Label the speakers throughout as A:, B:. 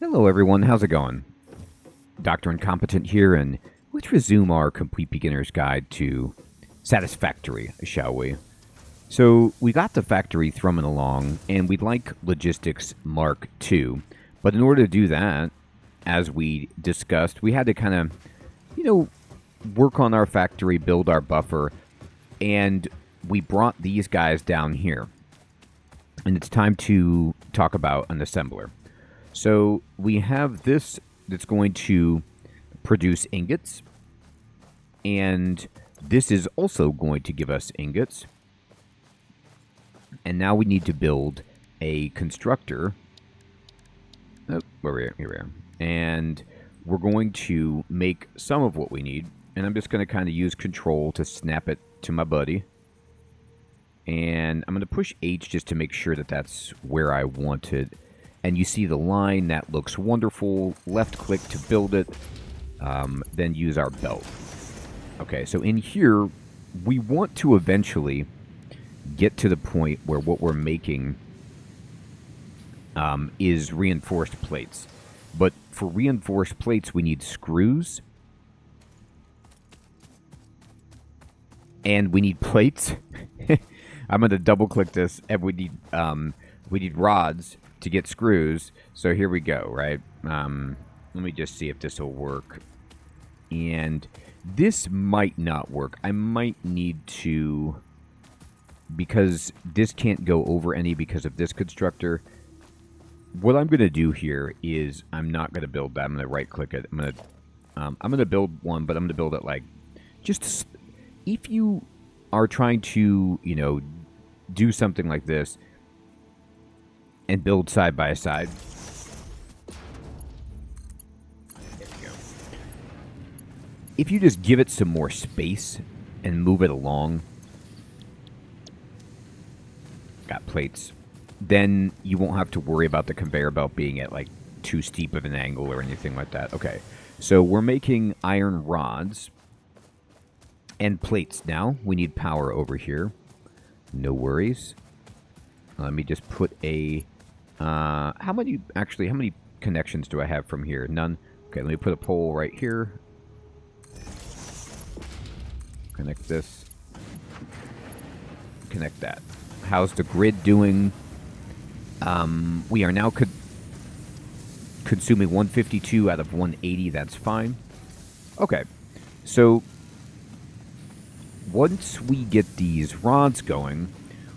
A: Hello everyone, how's it going? Dr. Incompetent here, and let's resume our complete beginner's guide to Satisfactory, shall we? So, we got the factory thrumming along, and we'd like Logistics Mark II, but in order to do that, as we discussed, we had to kind of, work on our factory, build our buffer, and we brought these guys down here. And it's time to talk about an assembler. So we have this that's going to produce ingots, and this is also going to give us ingots. And now we need to build a constructor. Oh, here we are. And we're going to make some of what we need. And I'm just going to kind of use control to snap it to my buddy. And I'm going to push H just to make sure that that's where I want it. And you see the line, that looks wonderful. Left click to build it, then use our belt. Okay, so in here, we want to eventually get to the point where what we're making is reinforced plates. But for reinforced plates, we need screws. And we need plates. I'm going to double click this, and we need rods to get screws. So here we go, right? Let me just see if this will work. And this might not work. I might need to, because this can't go over any because of this constructor. What I'm going to do here is I'm not going to build that. I'm going to right click it. I'm going to build one, but I'm going to build it like just if you are trying to, do something like this and build side by side. There we go. If you just give it some more space and move it along, got plates, then you won't have to worry about the conveyor belt being at like too steep of an angle or anything like that. Okay, so we're making iron rods and plates now. We need power over here. No worries. Let me just put a... how many connections do I have from here? None. Okay, let me put a pole right here. Connect this. Connect that. How's the grid doing? We are now consuming 152 out of 180. That's fine. Okay, so once we get these rods going,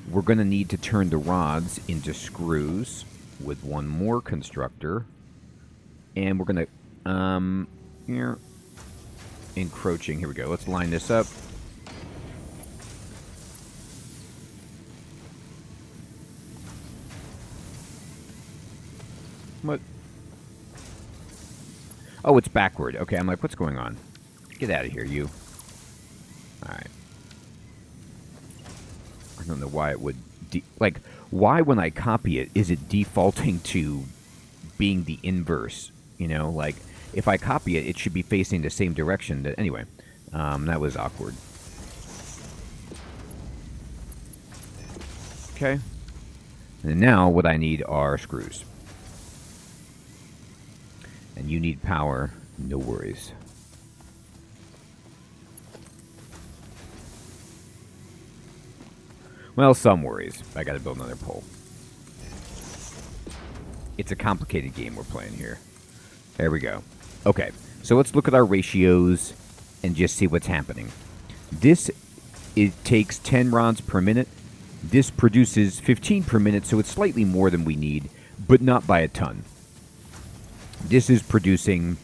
A: we're going to need to turn the rods into screws with one more constructor. And we're going to, here, encroaching. Here we go. Let's line this up. What? Oh, it's backward. Okay, I'm like, what's going on? Get out of here, you. Alright. I don't know why it would... why when I copy it, is it defaulting to being the inverse? Like, if I copy it, it should be facing the same direction. Anyway, that was awkward. Okay. And now what I need are screws. And you need power. No worries. Well, some worries. I gotta build another pole. It's a complicated game we're playing here. There we go. Okay, so let's look at our ratios and just see what's happening. It takes 10 rods per minute. This produces 15 per minute, so it's slightly more than we need, but not by a ton. This is producing,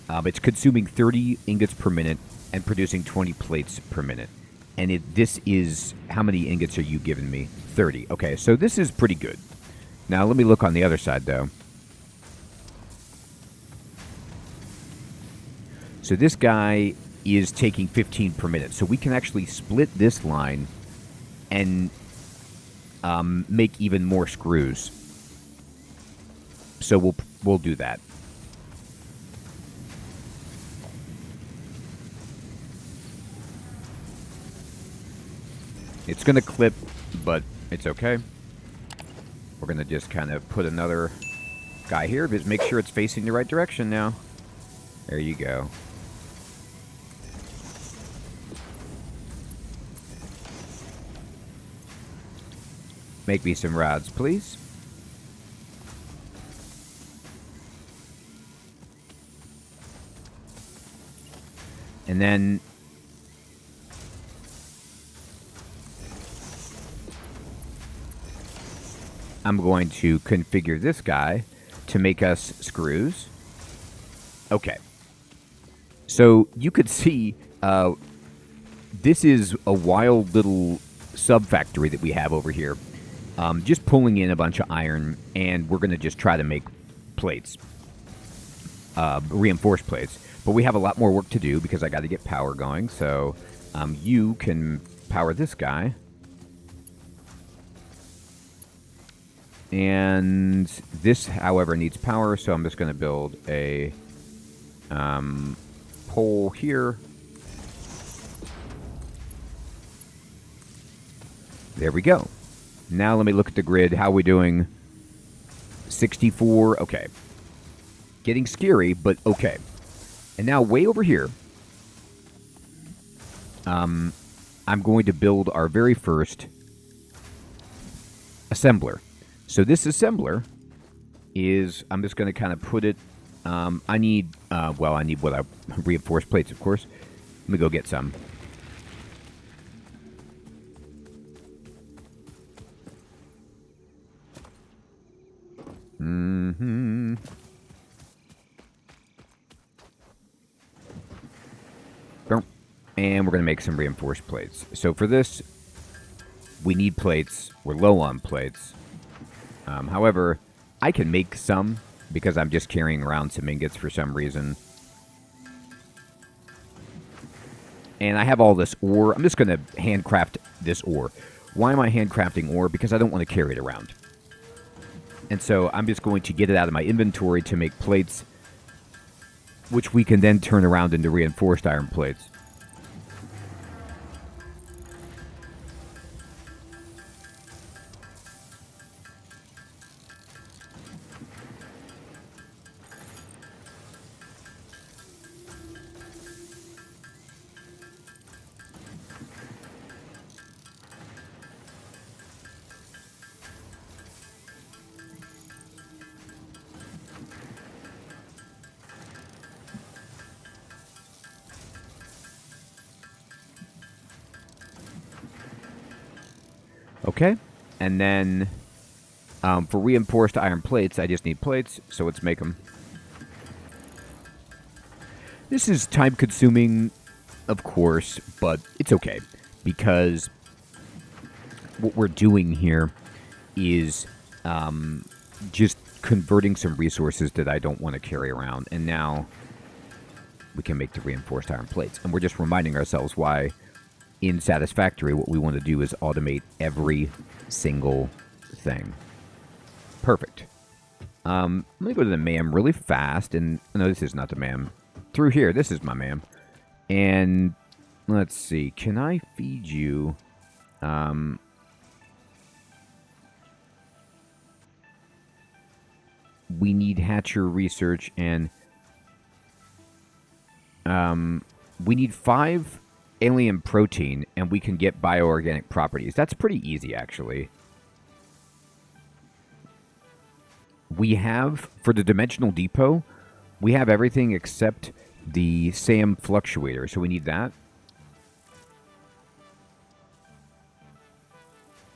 A: it's consuming 30 ingots per minute and producing 20 plates per minute. And this is, how many ingots are you giving me? 30. Okay, so this is pretty good. Now, let me look on the other side, though. So this guy is taking 15 per minute. So we can actually split this line and make even more screws. So we'll do that. It's going to clip, but it's okay. We're going to just kind of put another guy here. Just make sure it's facing the right direction now. There you go. Make me some rods, please. And then I'm going to configure this guy to make us screws. Okay. So you could see this is a wild little sub-factory that we have over here. Just pulling in a bunch of iron, and we're going to just try to make plates. Reinforced plates. But we have a lot more work to do because I got to get power going. So you can power this guy. And this, however, needs power, so I'm just going to build a pole here. There we go. Now let me look at the grid. How are we doing? 64. Okay. Getting scary, but okay. And now way over here, I'm going to build our very first assembler. So this assembler is, I'm just going to kind of put it, I need reinforced plates, of course. Let me go get some. And we're going to make some reinforced plates. So for this, we need plates. We're low on plates. However, I can make some because I'm just carrying around some ingots for some reason. And I have all this ore. I'm just going to handcraft this ore. Why am I handcrafting ore? Because I don't want to carry it around. And so I'm just going to get it out of my inventory to make plates, which we can then turn around into reinforced iron plates. Okay, and then for reinforced iron plates, I just need plates, so let's make them. This is time-consuming, of course, but it's okay, because what we're doing here is just converting some resources that I don't want to carry around, and now we can make the reinforced iron plates. And we're just reminding ourselves why in Satisfactory, what we want to do is automate every single thing. Perfect. Let me go to the MAM really fast. And no, this is not the MAM. Through here, this is my MAM. And let's see. Can I feed you? We need hatcher research, and we need 5 alien protein, and we can get bioorganic properties. That's pretty easy, actually. We have, for the dimensional depot, we have everything except the SAM fluctuator, so we need that.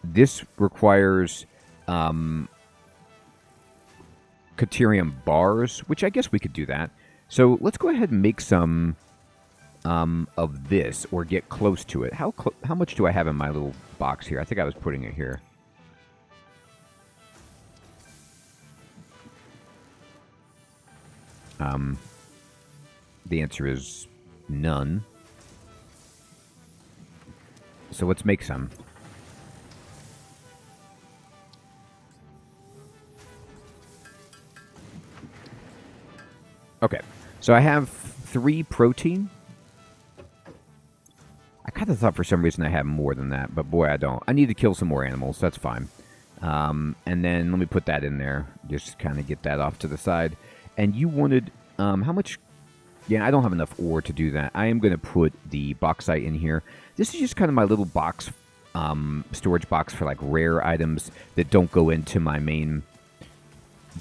A: This requires Caterium bars, which I guess we could do that. So let's go ahead and make some of this, or get close to it. How much do I have in my little box here? I think I was putting it here. The answer is none. So let's make some. Okay, so I have 3 protein. I kind of thought for some reason I had more than that, but boy, I don't. I need to kill some more animals. That's fine. And then let me put that in there. Just kind of get that off to the side. And you wanted, how much? Yeah, I don't have enough ore to do that. I am going to put the bauxite in here. This is just kind of my little box, storage box for like rare items that don't go into my main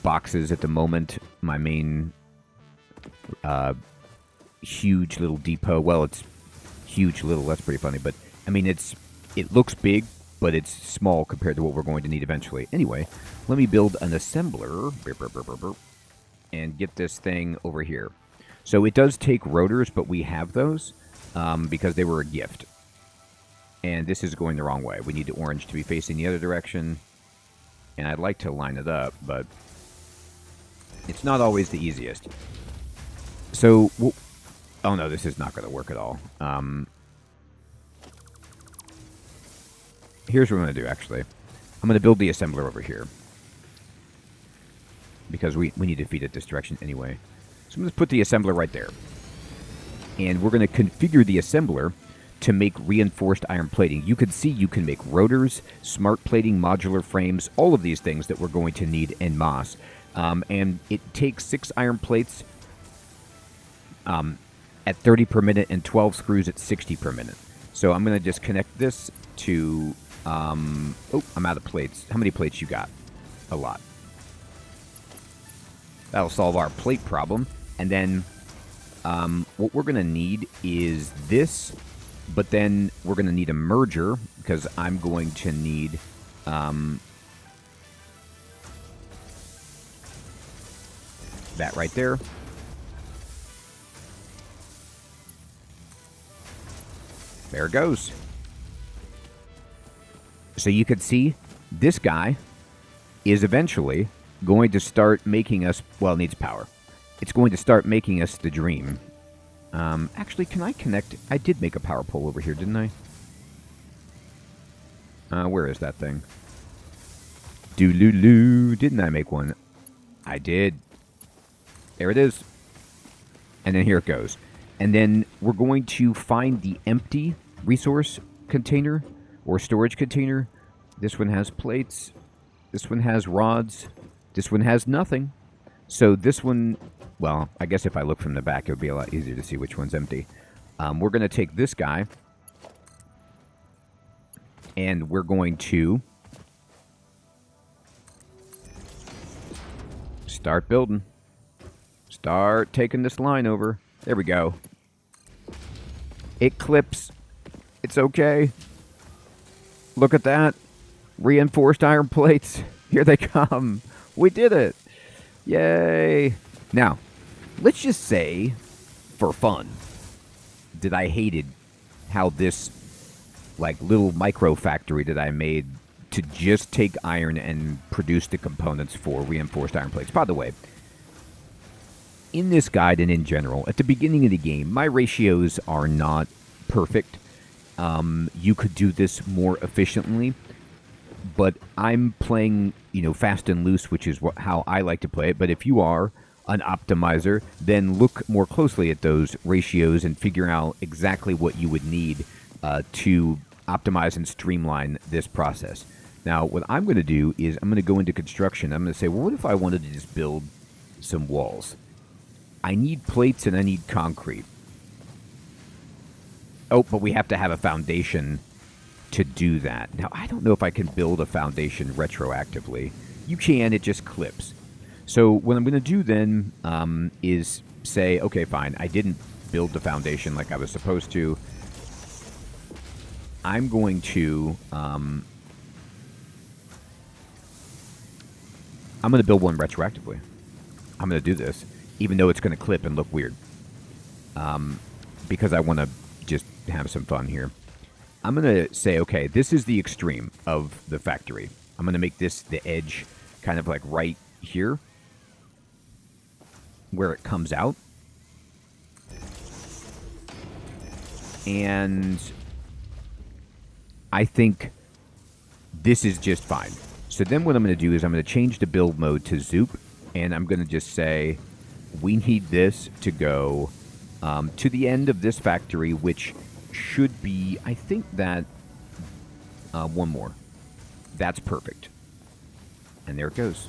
A: boxes at the moment. My main huge little depot. Well, it's huge little. That's pretty funny. But, I mean, it looks big, but it's small compared to what we're going to need eventually. Anyway, let me build an assembler and get this thing over here. So it does take rotors, but we have those because they were a gift. And this is going the wrong way. We need the orange to be facing the other direction. And I'd like to line it up, but it's not always the easiest. So, oh no, this is not going to work at all. Here's what I'm going to do, actually. I'm going to build the assembler over here. Because we need to feed it this direction anyway. So I'm going to put the assembler right there. And we're going to configure the assembler to make reinforced iron plating. You can see you can make rotors, smart plating, modular frames, all of these things that we're going to need en masse. And it takes 6 iron plates at 30 per minute and 12 screws at 60 per minute. So I'm going to just connect this to... oh, I'm out of plates. How many plates you got? A lot. That'll solve our plate problem. And then what we're going to need is this, but then we're going to need a merger because I'm going to need that right there. There it goes. So you can see this guy is eventually going to start making us, well, it needs power. It's going to start making us the dream. Actually, can I connect? I did make a power pole over here, didn't I? Where is that thing? Doo-loo-loo. Didn't I make one? I did. There it is. And then here it goes. And then we're going to find the empty resource container or storage container. This one has plates. This one has rods. This one has nothing. So this one, well, I guess if I look from the back, it would be a lot easier to see which one's empty. We're going to take this guy, and we're going to start building. Start taking this line over. There we go. It clips. It's okay. Look at that. Reinforced iron plates. Here they come. We did it. Yay. Now, let's just say, for fun, that I hated how this, like, little micro factory that I made to just take iron and produce the components for reinforced iron plates. By the way, in this guide and in general, at the beginning of the game, my ratios are not perfect. You could do this more efficiently, but I'm playing, fast and loose, which is how I like to play it. But if you are an optimizer, then look more closely at those ratios and figure out exactly what you would need to optimize and streamline this process. Now, what I'm going to do is I'm going to go into construction. I'm going to say, well, what if I wanted to just build some walls? I need plates and I need concrete. Oh, but we have to have a foundation to do that. Now, I don't know if I can build a foundation retroactively. You can, it just clips. So what I'm going to do then is say, okay, fine, I didn't build the foundation like I was supposed to. I'm going to build one retroactively. I'm going to do this, even though it's going to clip and look weird. Because I want to just have some fun here. I'm going to say, okay, this is the extreme of the factory. I'm going to make this the edge kind of like right here where it comes out. And I think this is just fine. So then what I'm going to do is I'm going to change the build mode to Zoop, and I'm going to just say we need this to go to the end of this factory, which should be, I think that one more. That's perfect. And there it goes.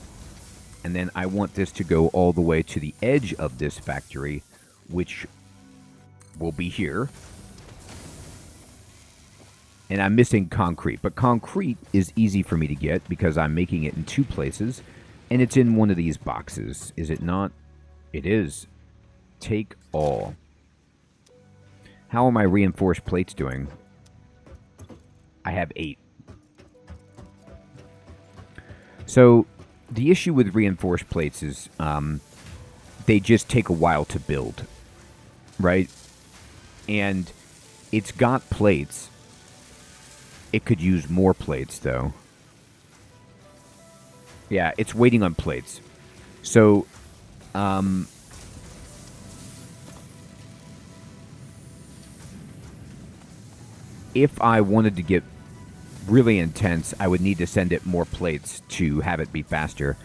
A: And then I want this to go all the way to the edge of this factory, which will be here. And I'm missing concrete, but concrete is easy for me to get because I'm making it in 2 places, and it's in one of these boxes. Is it not? It is. Take all. How are my reinforced plates doing? I have 8. So the issue with reinforced plates is they just take a while to build, right? And it's got plates. It could use more plates, though. Yeah, it's waiting on plates. So, if I wanted to get really intense, I would need to send it more plates to have it be faster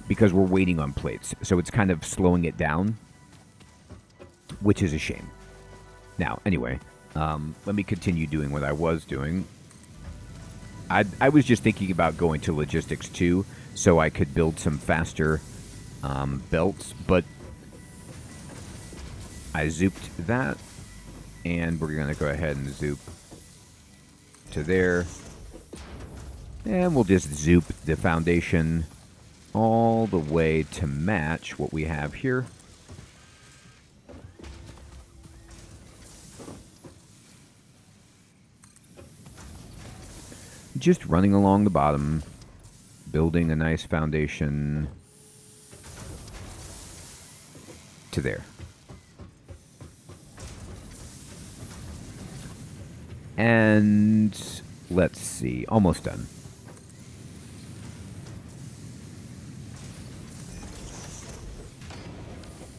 A: because we're waiting on plates. So it's kind of slowing it down, which is a shame. Now, anyway, let me continue doing what I was doing. I was just thinking about going to logistics too, so I could build some faster belts, but I zooped that, and we're going to go ahead and zoop to there, and we'll just zoop the foundation all the way to match what we have here. Just running along the bottom, building a nice foundation to there. And let's see, almost done.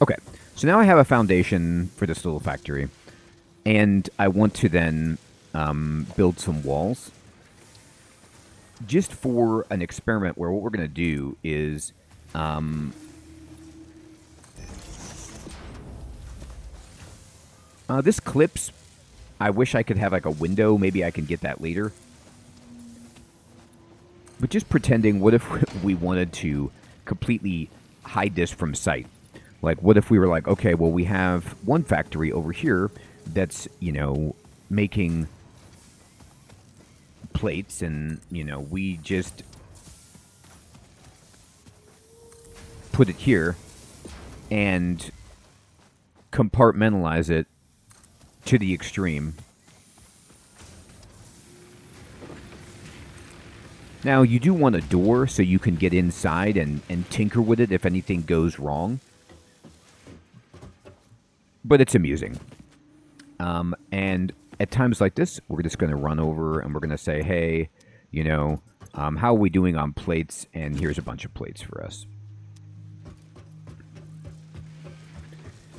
A: Okay, so now I have a foundation for this little factory, and I want to then build some walls. Just for an experiment where what we're going to do is this clips. I wish I could have like a window. Maybe I can get that later. But just pretending, what if we wanted to completely hide this from sight? Like, what if we were like, okay, well, we have one factory over here that's, making plates, and we just put it here and compartmentalize it to the extreme. Now you do want a door so you can get inside and tinker with it if anything goes wrong, but it's amusing. And at times like this, we're just going to run over and we're going to say, hey, how are we doing on plates? And here's a bunch of plates for us.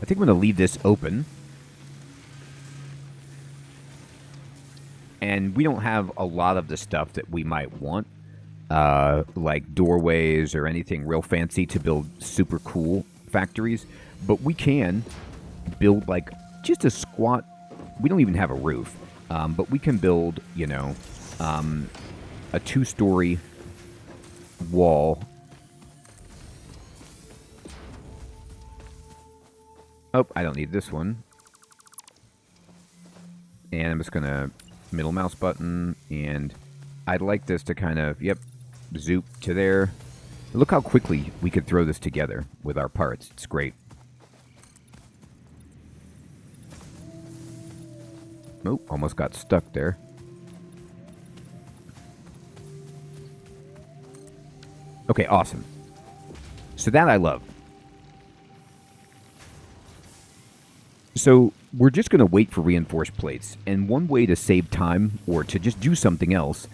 A: I think I'm going to leave this open. And we don't have a lot of the stuff that we might want, like doorways or anything real fancy to build super cool factories. But we can build like just a squat. We don't even have a roof, but we can build, a 2-story wall. Oh, I don't need this one. And I'm just going to middle mouse button, and I'd like this to kind of, zoop to there. Look how quickly we could throw this together with our parts. It's great. Oh, almost got stuck there. Okay, awesome. So that I love. So we're just going to wait for reinforced plates. And one way to save time or to just do something else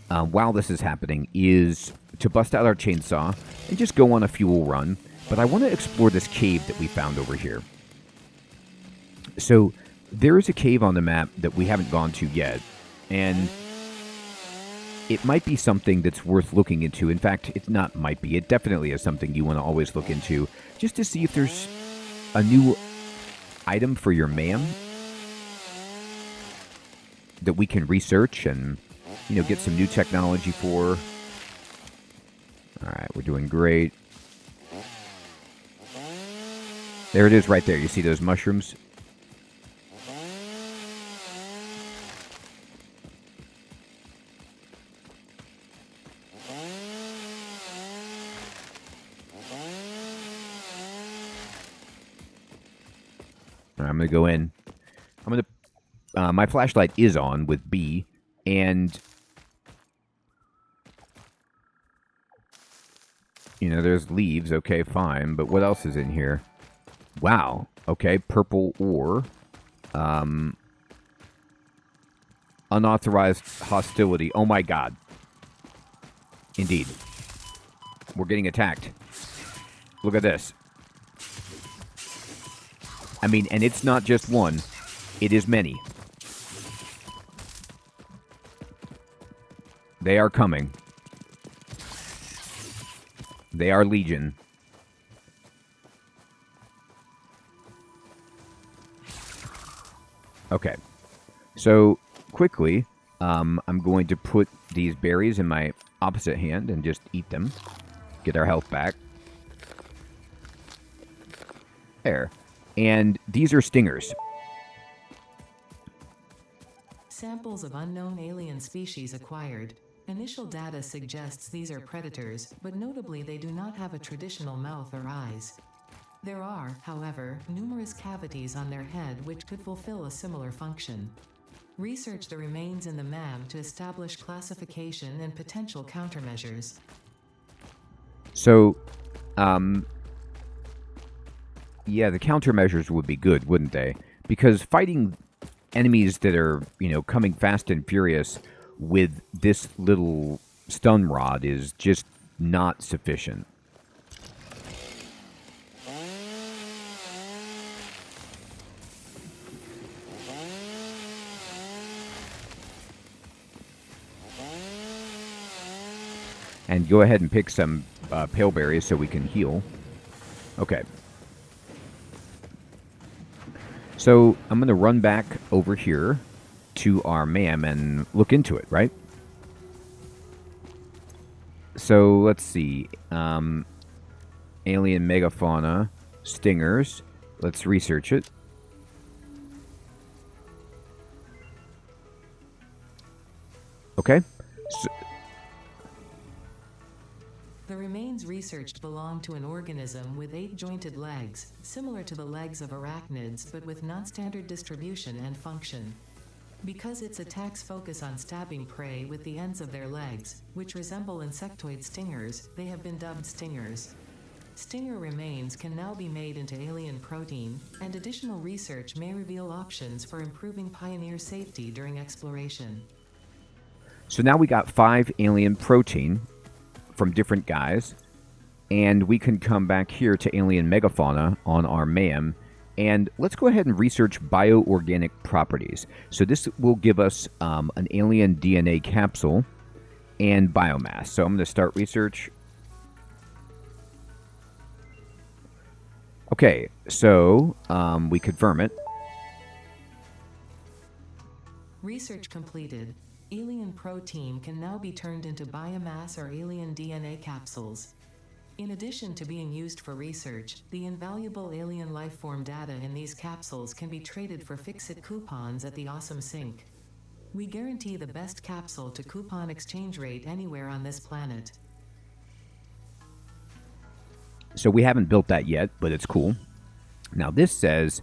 A: while this is happening is to bust out our chainsaw and just go on a fuel run. But I want to explore this cave that we found over here. So there is a cave on the map that we haven't gone to yet, and it might be something that's worth looking into. In fact, it definitely is something you want to always look into, just to see if there's a new item for your man that we can research and, get some new technology for. All right, we're doing great. There it is right there. You see those mushrooms? I'm going to go in. I'm going to... my flashlight is on with B, and... You know, there's leaves. Okay, fine. But what else is in here? Wow. Okay, purple ore. Unauthorized hostility. Oh my god. Indeed. We're getting attacked. Look at this. I mean, and it's not just one. It is many. They are coming. They are legion. Okay. So, quickly, I'm going to put these berries in my opposite hand and just eat them. Get our health back. There. And these are stingers.
B: Samples of unknown alien species acquired. Initial data suggests these are predators, but notably they do not have a traditional mouth or eyes. There are, however, numerous cavities on their head which could fulfill a similar function. Research the remains in the MAM to establish classification and potential countermeasures.
A: So, yeah, the countermeasures would be good, wouldn't they? Because fighting enemies that are, you know, coming fast and furious with this little stun rod is just not sufficient. And go ahead and pick some pale berries so we can heal. Okay. So I'm going to run back over here to our MAM and look into it, right? So let's see. Alien megafauna, stingers. Let's research it. Okay. So
B: the remains researched belong to an organism with 8 jointed legs, similar to the legs of arachnids but with non-standard distribution and function. Because its attacks focus on stabbing prey with the ends of their legs, which resemble insectoid stingers, they have been dubbed stingers. Stinger remains can now be made into alien protein, and additional research may reveal options for improving pioneer safety during exploration.
A: So now we got 5 alien protein from different guys, and we can come back here to alien megafauna on our MAM, and let's go ahead and research bioorganic properties. So this will give us an alien DNA capsule and biomass. So I'm going to start research. Okay, so we confirm it.
B: Research completed. Alien protein can now be turned into biomass or alien DNA capsules. In addition to being used for research, the invaluable alien lifeform data in these capsules can be traded for fix-it coupons at the Awesome Sink. We guarantee the best capsule to coupon exchange rate anywhere on this planet.
A: So we haven't built that yet, but it's cool. Now this says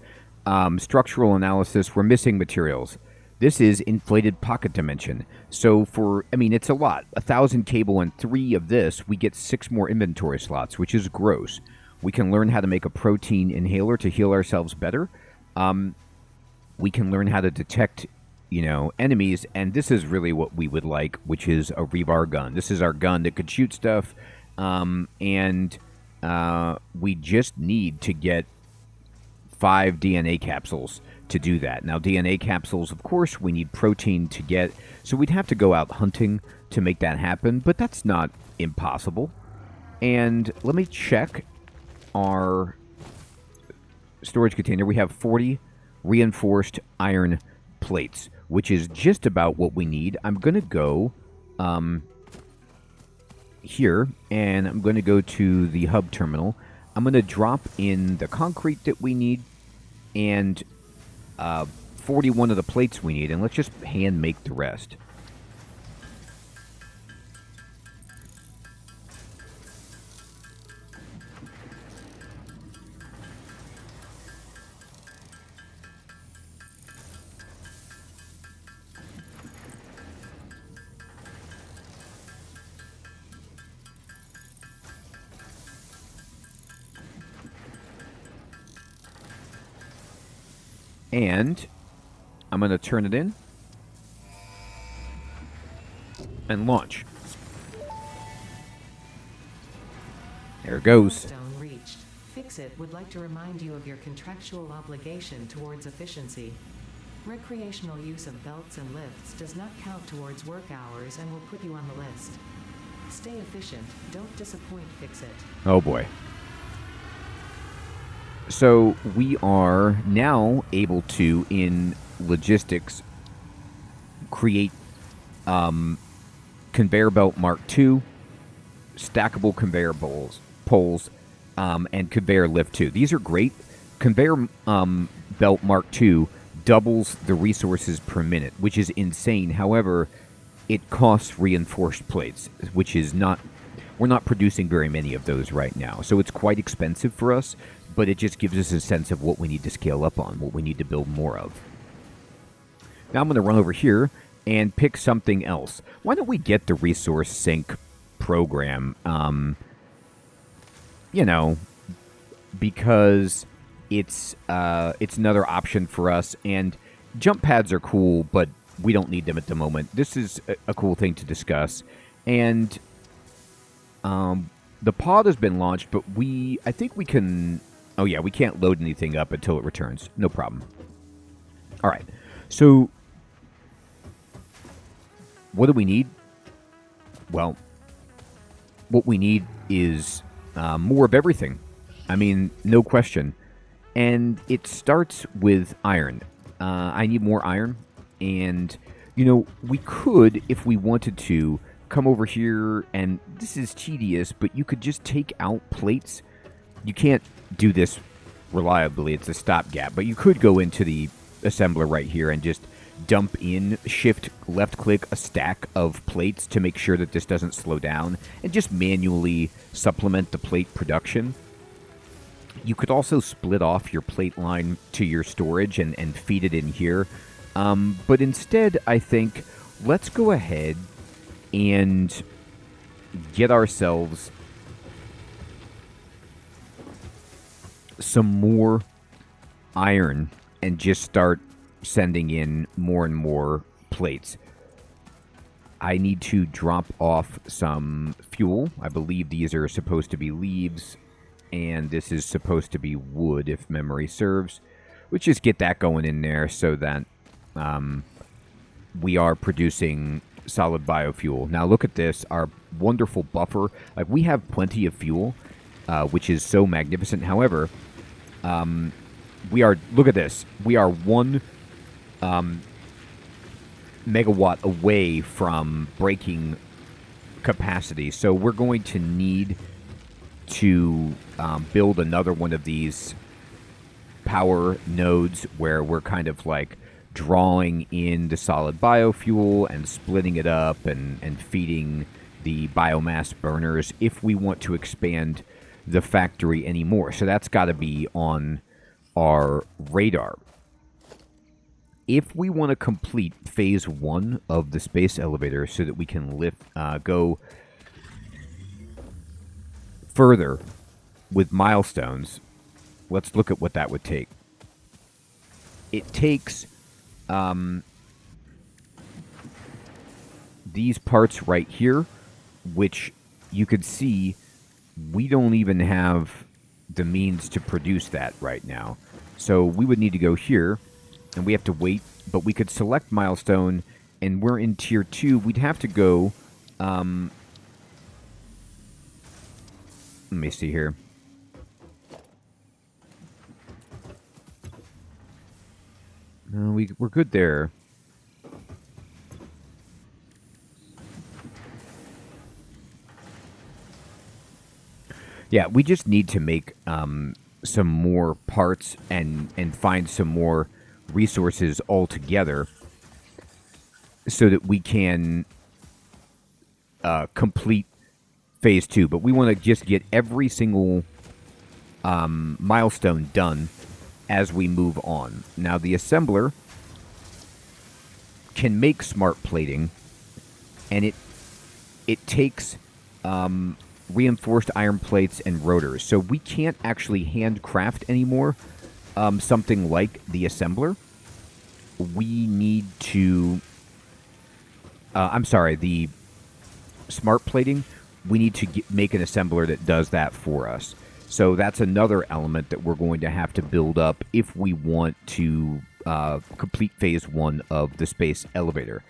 A: structural analysis, we're missing materials. This is inflated pocket dimension. So for, I mean, it's a lot. 1,000 cable and 3 of this, we get 6 more inventory slots, which is gross. We can learn how to make a protein inhaler to heal ourselves better. We can learn how to detect, you know, enemies. And this is really what we would like, which is a rebar gun. This is our gun that could shoot stuff. And we just need to get 5 DNA capsules to do that. Now, DNA capsules, of course, we need protein to get, so we'd have to go out hunting to make that happen, but that's not impossible. And let me check our storage container. We have 40 reinforced iron plates, which is just about what we need. I'm going to go here, and I'm going to go to the hub terminal. I'm going to drop in the concrete that we need and 41 of the plates we need, and let's just hand make the rest. And I'm going to turn it in and launch. There it goes.
B: Milestone reached. Fix-It would like to remind you of your contractual obligation towards efficiency. Recreational use of belts and lifts does not count towards work hours and will put you on the list. Stay efficient. Don't disappoint Fix-It.
A: Oh boy. So we are now able to, in logistics, create conveyor belt Mark II, stackable conveyor poles, and conveyor lift 2. These are great. Conveyor belt Mark II doubles the resources per minute, which is insane. However, it costs reinforced plates, which is not... We're not producing very many of those right now, so it's quite expensive for us, but it just gives us a sense of what we need to scale up on, what we need to build more of. Now I'm going to run over here and pick something else. Why don't we get the resource sync program, because it's another option for us, and jump pads are cool, but we don't need them at the moment. This is a cool thing to discuss, and the pod has been launched, but I think we can... Oh yeah, we can't load anything up until it returns. No problem. All right, so what do we need? Well, what we need is more of everything. I mean, no question. And it starts with iron. I need more iron. And, we could, if we wanted to, come over here, and this is tedious, but you could just take out plates. You can't do this reliably. It's a stopgap. But you could go into the assembler right here and just dump in, shift left click a stack of plates to make sure that this doesn't slow down, and just manually supplement the plate production. You could also split off your plate line to your storage and feed it in here. But instead, I think, let's go ahead and get ourselves some more iron and just start sending in more and more plates. I need to drop off some fuel. I believe these are supposed to be leaves, and this is supposed to be wood, if memory serves. Let's just get that going in there so that we are producing solid biofuel. Now look at this, our wonderful buffer. Like, we have plenty of fuel, which is so magnificent. However, look at this. We are 1 megawatt away from breaking capacity. So we're going to need to build another one of these power nodes where we're kind of like drawing in the solid biofuel and splitting it up and feeding the biomass burners if we want to expand the factory anymore. So that's got to be on our radar. If we want to complete phase 1 of the space elevator so that we can go further with milestones, let's look at what that would take. It takes these parts right here, which you could see we don't even have the means to produce that right now. So we would need to go here, and we have to wait, but we could select milestone, and we're in tier 2. We'd have to go, let me see here. No, we're good there. Yeah, we just need to make some more parts and find some more resources altogether so that we can complete phase 2. But we want to just get every single milestone done as we move on. Now, the assembler can make smart plating, and it takes reinforced iron plates and rotors. So we can't actually handcraft anymore something like the assembler. We need to... I'm sorry, the smart plating, we need to make an assembler that does that for us. So that's another element that we're going to have to build up if we want to complete phase 1 of the space elevator.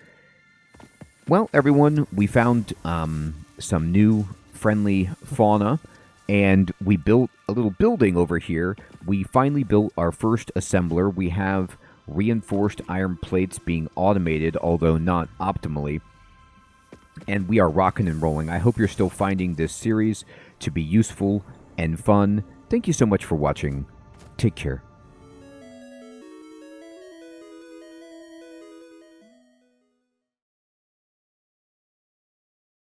A: Well, everyone, we found some new friendly fauna, and we built a little building over here. We finally built our first assembler. We have reinforced iron plates being automated, although not optimally. And we are rocking and rolling. I hope you're still finding this series to be useful and fun. Thank you so much for watching. Take care.